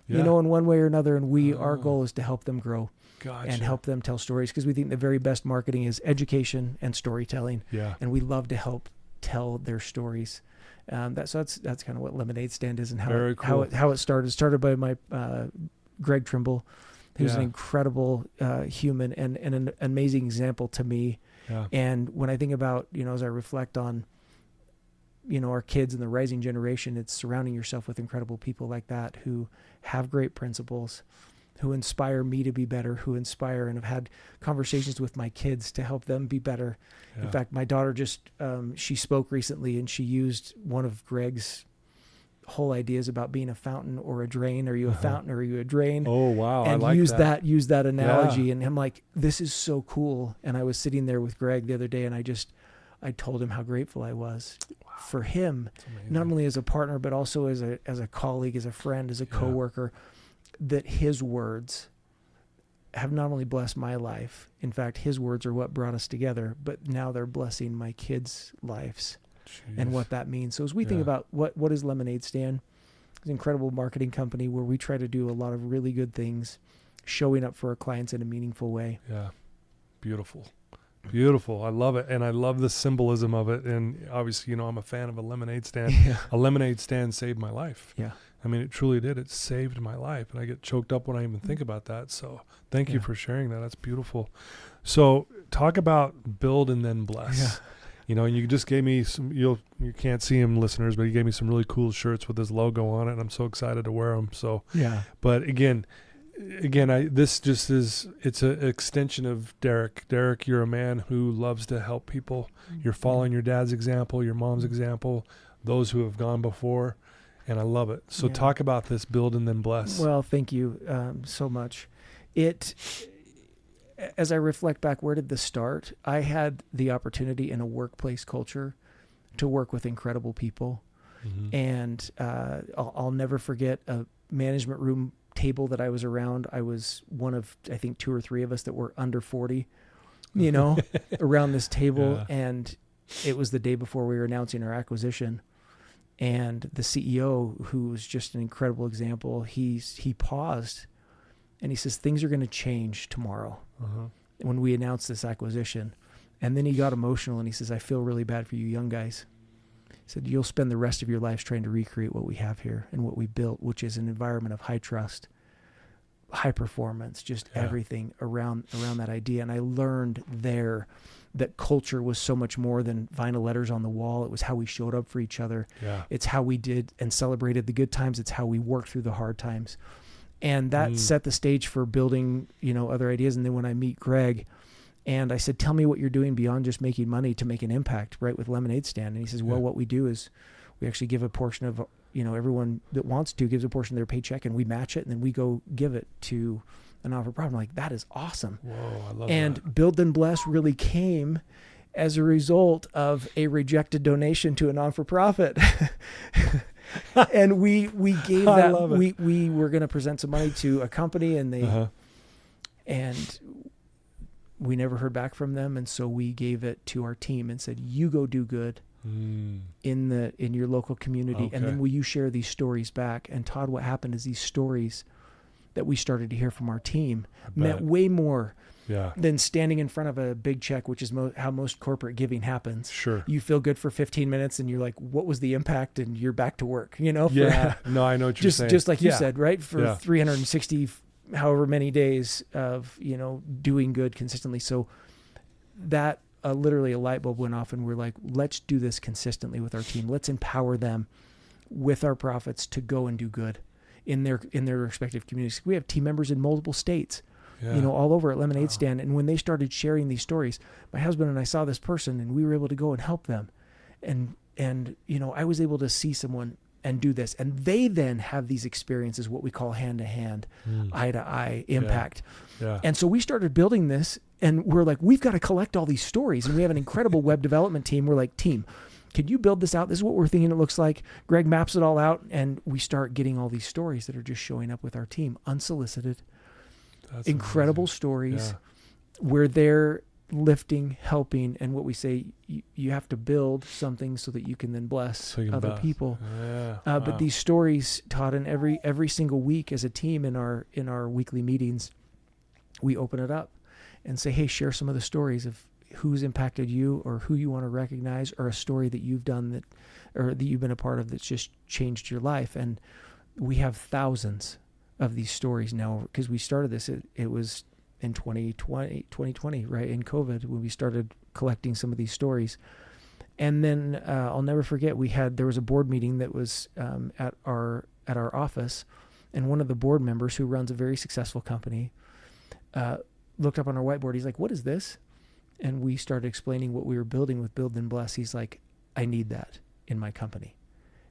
in one way or another. And our goal is to help them grow. Gotcha. And help them tell stories, because we think the very best marketing is education and storytelling. Yeah. And we love to help tell their stories. That's kind of what Lemonade Stand is and how it started. It started by my Greg Trimble, who's an incredible human and an amazing example to me. Yeah. And when I think about, as I reflect on, our kids and the rising generation, it's surrounding yourself with incredible people like that who have great principles, who inspire me to be better, who inspire, and have had conversations with my kids to help them be better. Yeah. In fact, my daughter she spoke recently, and she used one of Greg's whole ideas about being a fountain or a drain. Are you a fountain or are you a drain? Oh, wow. And I like that. Use that analogy. Yeah. And I'm like, this is so cool. And I was sitting there with Greg the other day, and I told him how grateful I was for him, not only as a partner, but also as a colleague, as a friend, as a coworker, that his words have not only blessed my life. In fact, his words are what brought us together, but now they're blessing my kids' lives. Jeez. And what that means. So as we think about what is Lemonade Stand, it's an incredible marketing company where we try to do a lot of really good things, showing up for our clients in a meaningful way. Yeah. Beautiful. Beautiful. I love it. And I love the symbolism of it. And obviously, I'm a fan of a lemonade stand. Yeah. A lemonade stand saved my life. Yeah. I mean, it truly did. It saved my life. And I get choked up when I even think about that. So thank you for sharing that. That's beautiful. So talk about Build and Then Bless. Yeah. And you just gave me some, you can't see him, listeners, but he gave me some really cool shirts with his logo on it. And I'm so excited to wear them. So, but again, it's an extension of Derek. Derek, you're a man who loves to help people. You're following your dad's example, your mom's example, those who have gone before, and I love it. So talk about this Build and Then Bless. Well, thank you so much. As I reflect back, where did this start? I had the opportunity in a workplace culture to work with incredible people. Mm-hmm. And I'll never forget a management room table that I was around. I was one of, I think, 2 or 3 of us that were under 40, around this table. Yeah. And it was the day before we were announcing our acquisition. And the CEO, who was just an incredible example, he paused and he says, things are going to change tomorrow when we announce this acquisition. And then he got emotional and he says, I feel really bad for you young guys. He said, you'll spend the rest of your lives trying to recreate what we have here and what we built, which is an environment of high trust, high performance, just everything around that idea. And I learned there that culture was so much more than vinyl letters on the wall. It was how we showed up for each other. Yeah. It's how we did and celebrated the good times. It's how we worked through the hard times. And that set the stage for building, other ideas. And then when I meet Greg, and I said, tell me what you're doing beyond just making money to make an impact, right, with Lemonade Stand. And he says, well, what we do is we actually give a portion of, everyone that wants to gives a portion of their paycheck, and we match it, and then we go give it to a non-for-profit. I'm like, that is awesome. Whoa, I love that. And Build and Bless really came as a result of a rejected donation to a non-for-profit. And we gave that, we were going to present some money to a company, and they, and we never heard back from them. And so we gave it to our team and said, you go do good. in your local community. Okay. And then will you share these stories back? And Todd, what happened is these stories that we started to hear from our team meant way more than standing in front of a big check, which is how most corporate giving happens. Sure. You feel good for 15 minutes and you're like, what was the impact? And you're back to work, No, I know what you're saying. Just like you said, right? For 360 however many days of, doing good consistently. So that literally a light bulb went off and we're like, let's do this consistently with our team. Let's empower them with our profits to go and do good in their respective communities. We have team members in multiple states, all over at Lemonade Stand. And when they started sharing these stories, my husband and I saw this person and we were able to go and help them. And I was able to see someone and do this. And they then have these experiences, what we call hand-to-hand, eye-to-eye impact. Yeah. And so we started building this and we're like, we've got to collect all these stories. And we have an incredible web development team. We're like, team, could you build this out? This is what we're thinking it looks like. Greg maps it all out. And we start getting all these stories that are just showing up with our team, unsolicited. That's incredible amazing. Stories where they're lifting, helping, and what we say, you have to build something so that you can then bless other people. But these stories, Todd, and every single week as a team in our weekly meetings, we open it up and say, hey, share some of the stories of who's impacted you or who you want to recognize, or a story that you've done that you've been a part of that's just changed your life. And we have thousands of these stories now, because we started this, it was in 2020, right, in COVID, when we started collecting some of these stories. And then I'll never forget, there was a board meeting that was at our office, and one of the board members, who runs a very successful company, looked up on our whiteboard. He's like, what is this? And we started explaining what we were building with Build and Bless. He's like, I need that in my company.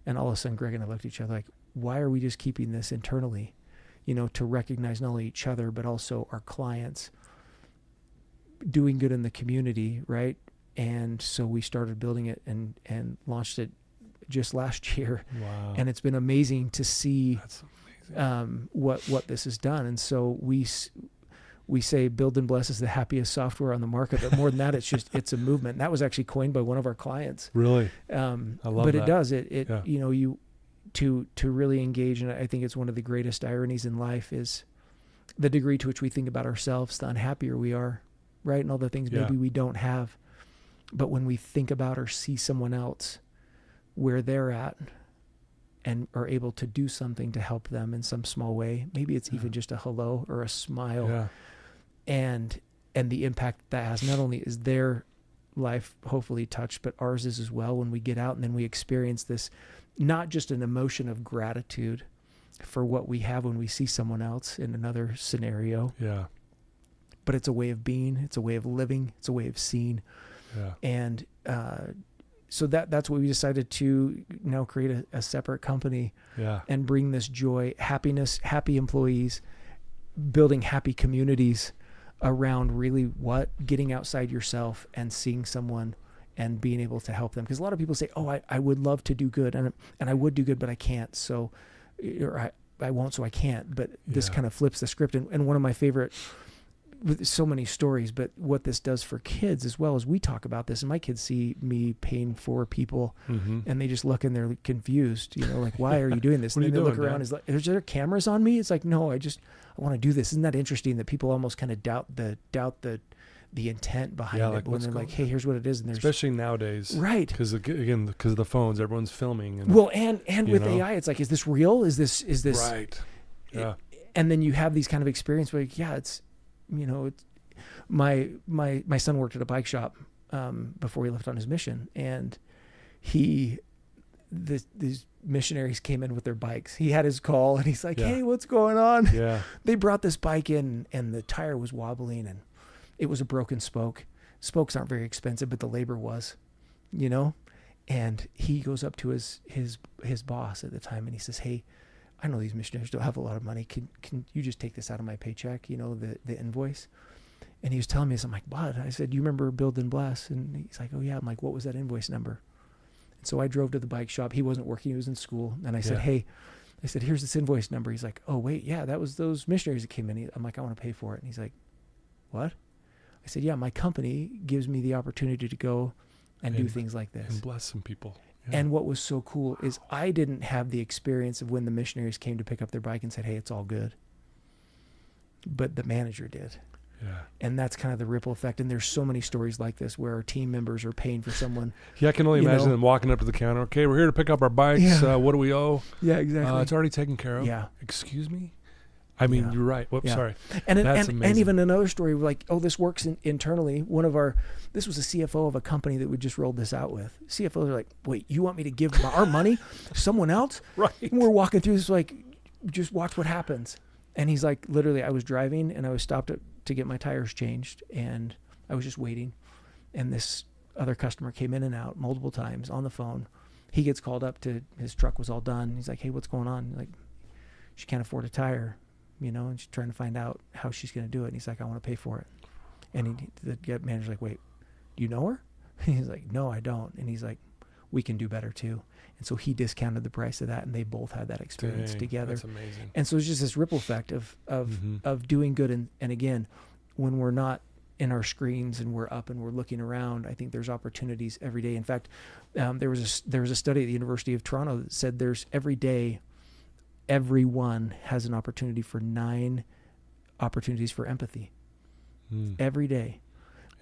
And all of a sudden, Greg and I looked at each other like, why are we just keeping this internally? To recognize not only each other, but also our clients doing good in the community, right? And so we started building it and launched it just last year. Wow. And it's been amazing to see what this has done. And so we say Build and Bless is the happiest software on the market, but more than that, it's a movement. And that was actually coined by one of our clients. Really? I love that. It does. To really engage, and I think it's one of the greatest ironies in life is the degree to which we think about ourselves, the unhappier we are, right? And all the things maybe we don't have. But when we think about or see someone else where they're at and are able to do something to help them in some small way, maybe it's even just a hello or a smile, and the impact that has, not only is their life hopefully touched, but ours is as well, when we get out and then we experience this, not just an emotion of gratitude for what we have when we see someone else in another scenario, but it's a way of being, it's a way of living, it's a way of seeing. And so that's what we decided to now create a separate company and bring this joy, happiness, happy employees, building happy communities around really getting outside yourself and seeing someone and being able to help them. Because a lot of people say, oh, I would love to do good, and I would do good, but I can't. So, or I won't, so I can't. But this kind of flips the script. And one of my favorite, with so many stories, but what this does for kids as well, as we talk about this, and my kids see me paying for people, and they just look and they're confused, like, why are you doing this? And then they look around, is like, is there cameras on me? It's like, no, I want to do this. Isn't that interesting that people almost kind of doubt the intent behind it, but when they're like, hey, here's what it is. And there's, especially nowadays, right? Because of the phones, everyone's filming. And, and with AI, it's like, is this real? Is this right? Yeah. And then you have these kind of experience where, it's, it's my son worked at a bike shop before he left on his mission, and these missionaries came in with their bikes. He had his call, and he's like, hey, what's going on? Yeah. They brought this bike in, and the tire was wobbling, and it was a broken spoke. Spokes aren't very expensive, but the labor was, and he goes up to his boss at the time, and he says, hey, I know these missionaries don't have a lot of money. Can you just take this out of my paycheck? The invoice. And he was telling me this. I'm like, what? I said, you remember Build and Bless? And he's like, oh yeah. I'm like, what was that invoice number? And so I drove to the bike shop. He wasn't working. He was in school. And I said, hey, here's this invoice number. He's like, oh wait, yeah, that was those missionaries that came in. I'm like, I want to pay for it. And he's like, what? I said, yeah, my company gives me the opportunity to go and do things like this. And bless some people. Yeah. And what was so cool is I didn't have the experience of when the missionaries came to pick up their bike and said, hey, it's all good. But the manager did. Yeah. And that's kind of the ripple effect. And there's so many stories like this where our team members are paying for someone. Yeah, I can only imagine them walking up to the counter. Okay, we're here to pick up our bikes. Yeah. What do we owe? Yeah, exactly. It's already taken care of. Yeah. Excuse me? I mean, you're right. Whoops, sorry. And even another story like, this works internally. This was a CFO of a company that we just rolled this out with. CFOs are like, wait, you want me to give our money to someone else? Right. And we're walking through this like, just watch what happens. And he's like, literally, I was driving and I was stopped to get my tires changed, and I was just waiting. And this other customer came in and out multiple times on the phone. He gets called up to, his truck was all done. He's like, hey, what's going on? Like, she can't afford a tire, and she's trying to find out how she's going to do it. And he's like, I want to pay for it. And the manager's like, wait, do you know her? And he's like, no, I don't. And he's like, we can do better too. And so he discounted the price of that, and they both had that experience together. That's amazing. And so it's just this ripple effect of doing good. And again, when we're not in our screens and we're up and we're looking around, I think there's opportunities every day. In fact, there was a study at the University of Toronto that said there's every day, everyone has an opportunity for 9 opportunities for empathy every day.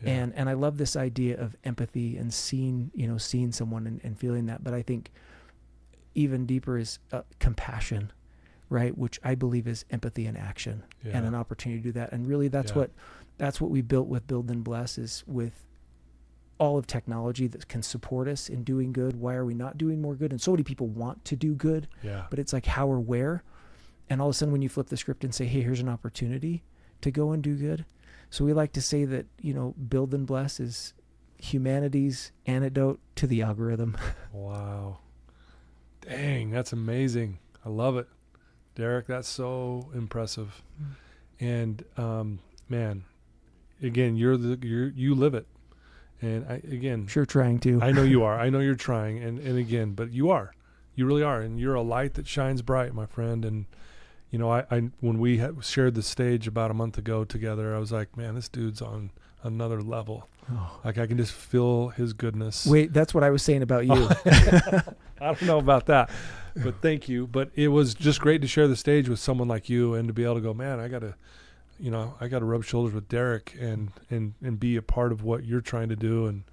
Yeah. And I love this idea of empathy and seeing someone and feeling that. But I think even deeper is compassion, right? Which I believe is empathy in action and an opportunity to do that. And really that's what we built with Build and Bless, is with all of technology that can support us in doing good. Why are we not doing more good? And so many people want to do good, but it's like how or where. And all of a sudden when you flip the script and say, hey, here's an opportunity to go and do good. So we like to say that, Build and Bless is humanity's antidote to the algorithm. Wow. Dang, that's amazing. I love it. Derek, that's so impressive. And man, again, you live it. And sure trying to. I know you are. I know you're trying. And again, but you really are. And you're a light that shines bright, my friend. And I when we shared the stage about a month ago together, I was like, man, this dude's on another level. Oh. Like I can just feel his goodness. Wait, that's what I was saying about you. I don't know about that, but thank you. But it was just great to share the stage with someone like you, and to be able to go, man, I gotta rub shoulders with Derek and be a part of what you're trying to do. And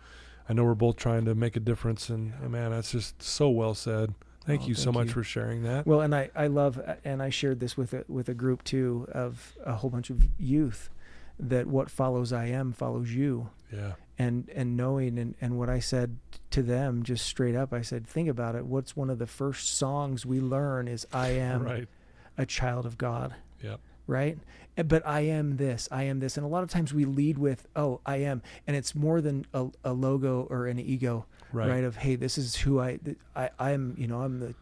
I know we're both trying to make a difference. And man, that's just so well said. Thank you so much for sharing that. Well, and I love, and I shared this with a group too of a whole bunch of youth, that what follows I am follows you. Yeah. And knowing, and what I said to them just straight up, I said, think about it. What's one of the first songs we learn is I am a child of God. Yep. Right? But I am this. And a lot of times we lead with, oh, I am. And it's more than a logo or an ego, right? Of, hey, this is who I'm, I'm the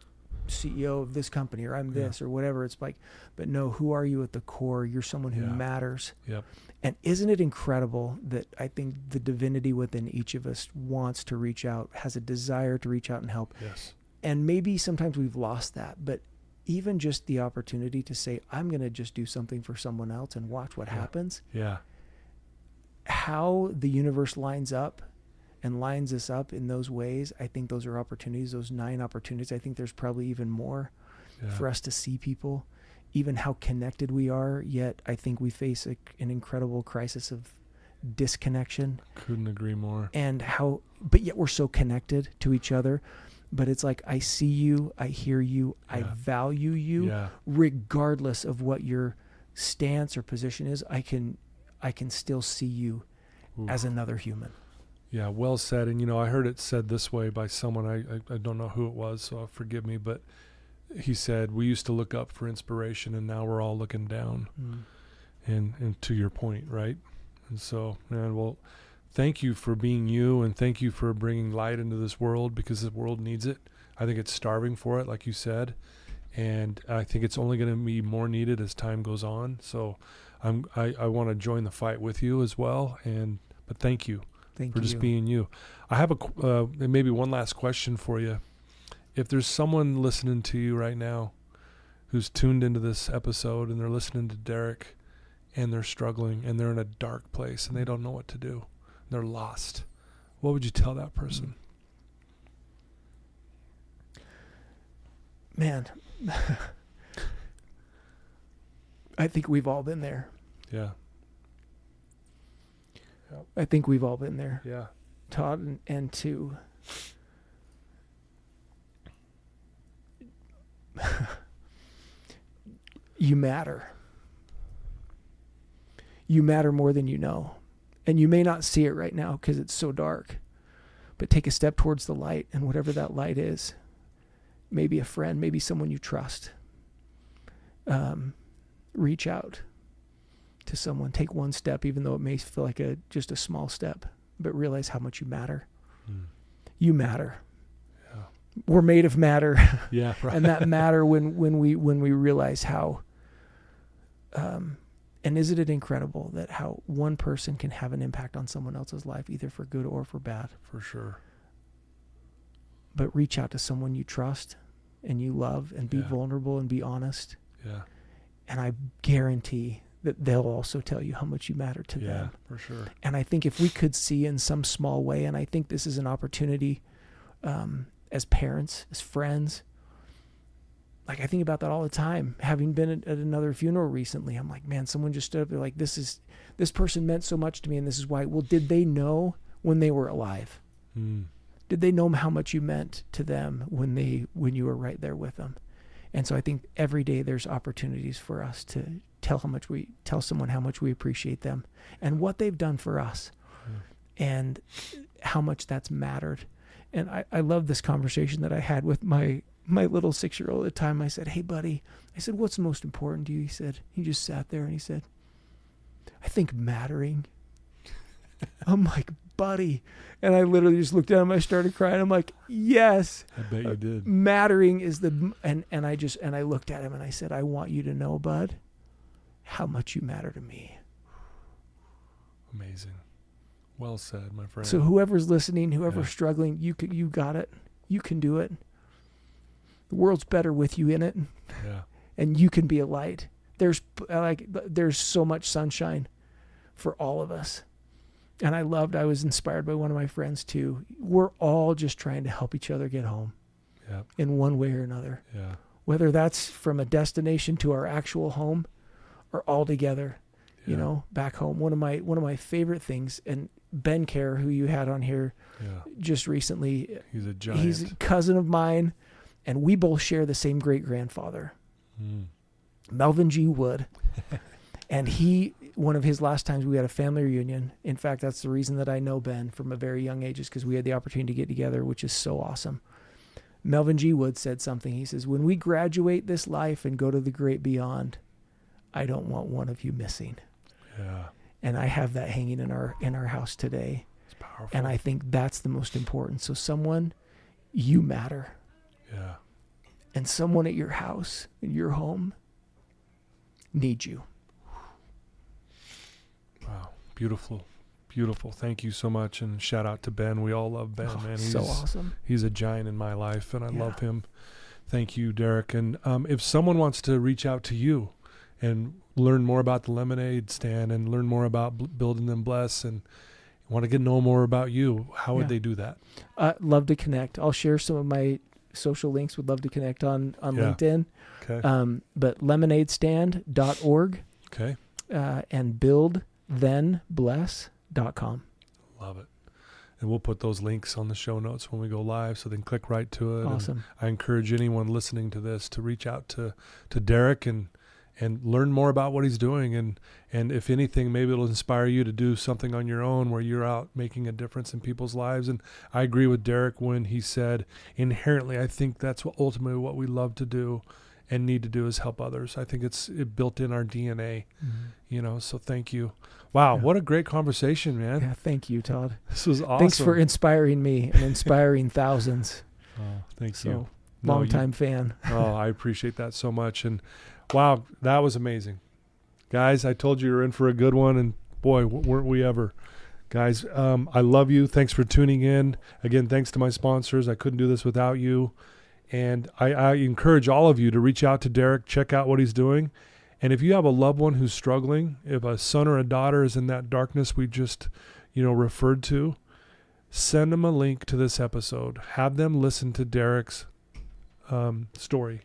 CEO of this company, or I'm this or whatever. It's like, but no, who are you at the core? You're someone who matters. Yep. And isn't it incredible that I think the divinity within each of us wants to reach out, has a desire to reach out and help. Yes. And maybe sometimes we've lost that, but even just the opportunity to say, I'm going to just do something for someone else and watch what happens. Yeah. How the universe lines up and lines us up in those ways, I think those are opportunities, those 9 opportunities. I think there's probably even more for us to see people, even how connected we are. Yet I think we face an incredible crisis of disconnection. Couldn't agree more. And but yet we're so connected to each other. But it's like, I see you, I hear you, I value you, regardless of what your stance or position is. I can still see you as another human. Yeah, well said. And, I heard it said this way by someone, I don't know who it was, so forgive me, but he said, we used to look up for inspiration, and now we're all looking down. And to your point, right? And so, man, well, thank you for being you, and thank you for bringing light into this world, because the world needs it. I think it's starving for it, like you said, and I think it's only going to be more needed as time goes on. So I want to join the fight with you as well. But thank you for just being you. I have maybe one last question for you. If there's someone listening to you right now who's tuned into this episode, and they're listening to Derek, and they're struggling, and they're in a dark place, and they don't know what to do, they're lost, what would you tell that person? Man, I think we've all been there. Yeah. I think we've all been there, Yeah. Todd, and to you matter. You matter more than you know. And you may not see it right now because it's so dark, but take a step towards the light, and whatever that light is, maybe a friend, maybe someone you trust. Reach out to someone. Take one step, even though it may feel like just a small step, but realize how much you matter. You matter. Yeah. We're made of matter. Yeah, right. And that matter when we realize how. And isn't it incredible that how one person can have an impact on someone else's life, either for good or for bad? For sure. But reach out to someone you trust and you love, and be vulnerable and be honest. Yeah. And I guarantee that they'll also tell you how much you matter to them. For sure. And I think if we could see in some small way, and I think this is an opportunity as parents, as friends, like I think about that all the time. Having been at another funeral recently, I'm like, man, someone just stood up there like, this person meant so much to me, and this is why. Well, did they know when they were alive? Did they know how much you meant to them when you were right there with them? And so I think every day there's opportunities for us to tell someone how much we appreciate them and what they've done for us, and how much that's mattered. And I love this conversation that I had with my little 6-year-old at the time. I said, hey, buddy, I said, what's most important to you? He just sat there and he said, I think mattering. I'm like, buddy. And I literally just looked at him. I started crying. I'm like, yes. I bet you did. Mattering is and I looked at him and I said, I want you to know, bud, how much you matter to me. Amazing. Well said, my friend. So whoever's listening, whoever's struggling, you got it. You can do it. The world's better with you in it. Yeah. And you can be a light. There's so much sunshine for all of us. And I was inspired by one of my friends too. We're all just trying to help each other get home. Yep. In one way or another. Yeah. Whether that's from a destination to our actual home, or all together, back home. One of my favorite things, and Ben Kerr, who you had on here just recently, he's a giant. He's a cousin of mine, and we both share the same great grandfather, Melvin G. Wood. And one of his last times we had a family reunion. In fact, that's the reason that I know Ben from a very young age, is because we had the opportunity to get together, which is so awesome. Melvin G. Wood said something. He says, when we graduate this life and go to the great beyond, I don't want one of you missing. Yeah. And I have that hanging in our house today. It's powerful. And I think that's the most important. So someone, you matter. Yeah. And someone at your house, in your home, needs you. Wow. Beautiful. Beautiful. Thank you so much. And shout out to Ben. We all love Ben, man. He's so awesome. He's a giant in my life, and I love him. Thank you, Derek. And if someone wants to reach out to you and learn more about the Lemonade Stand and learn more about Building Them Bless and want to get know more about you, how would they do that? Love to connect. I'll share some of my social links. Would love to connect on LinkedIn. Okay. But lemonadestand.org. Okay. And buildthenbless.com. Love it. And we'll put those links on the show notes when we go live, so they can click right to it. Awesome. And I encourage anyone listening to this to reach out to Derek and learn more about what he's doing. And if anything, maybe it'll inspire you to do something on your own where you're out making a difference in people's lives. And I agree with Derek when he said, inherently, I think that's ultimately what we love to do and need to do is help others. I think it's built in our DNA, so thank you. Wow. What a great conversation, man. Yeah. Thank you, Todd. This was awesome. Thanks for inspiring me and inspiring thousands. Oh, thank you. Long time fan. I appreciate that so much. And wow, that was amazing. Guys, I told you were in for a good one, and boy, weren't we ever. Guys, I love you. Thanks for tuning in. Again, thanks to my sponsors. I couldn't do this without you. And I encourage all of you to reach out to Derek, check out what he's doing. And if you have a loved one who's struggling, if a son or a daughter is in that darkness we just, referred to, send them a link to this episode. Have them listen to Derek's story.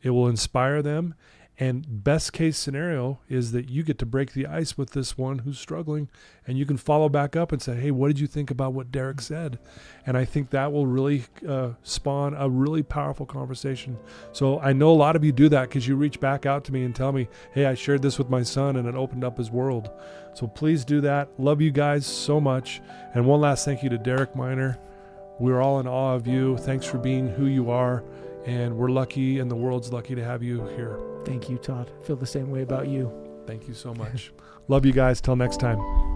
It will inspire them. And best case scenario is that you get to break the ice with this one who's struggling, and you can follow back up and say, hey, what did you think about what Derek said? And I think that will really spawn a really powerful conversation. So I know a lot of you do that because you reach back out to me and tell me, hey, I shared this with my son and it opened up his world. So please do that. Love you guys so much. And one last thank you to Derek Miner. We're all in awe of you. Thanks for being who you are. And we're lucky, and the world's lucky to have you here. Thank you, Todd. I feel the same way about you. Thank you so much. Love you guys. Till next time.